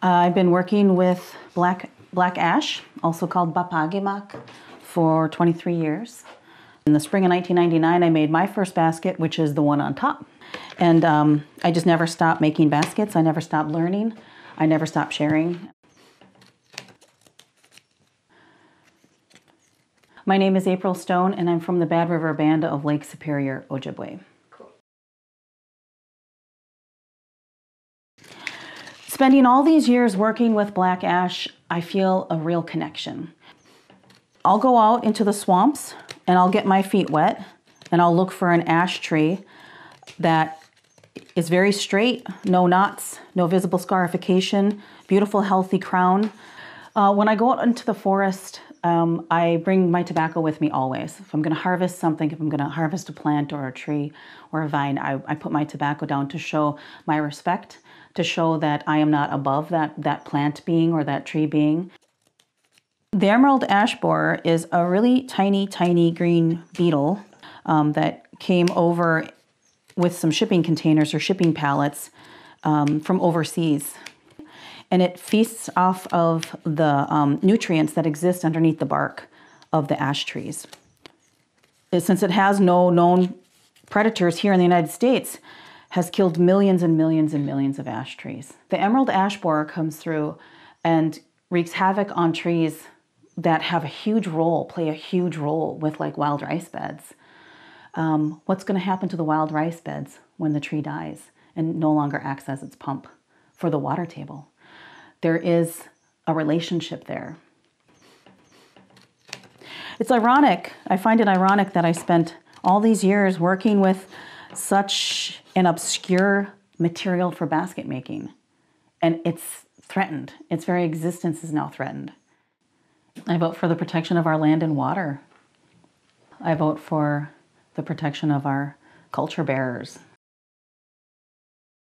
I've been working with black ash, also called bapagimak, for 23 years. In the spring of 1999, I made my first basket, which is the one on top. And I just never stopped making baskets. I never stopped learning. I never stopped sharing. My name is April Stone, and I'm from the Bad River Band of Lake Superior, Ojibwe. Spending all these years working with black ash, I feel a real connection. I'll go out into the swamps and I'll get my feet wet and I'll look for an ash tree that is very straight, no knots, no visible scarification, beautiful healthy crown. When I go out into the forest, I bring my tobacco with me always. If I'm going to harvest something, if I'm going to harvest a plant or a tree or a vine, I put my tobacco down to show my respect, to show that I am not above that plant being or that tree being. The emerald ash borer is a really tiny, tiny green beetle that came over with some shipping containers or shipping pallets from overseas. And it feasts off of the nutrients that exist underneath the bark of the ash trees. Since it has no known predators here in the United States, has killed millions and millions and millions of ash trees. The emerald ash borer comes through and wreaks havoc on trees that have a huge role, play a huge role with like wild rice beds. What's going to happen to the wild rice beds when the tree dies and no longer acts as its pump for the water table? There is a relationship there. It's ironic, I find it ironic that I spent all these years working with such an obscure material for basket making, and it's threatened. Its very existence is now threatened. I vote for the protection of our land and water. I vote for the protection of our culture bearers.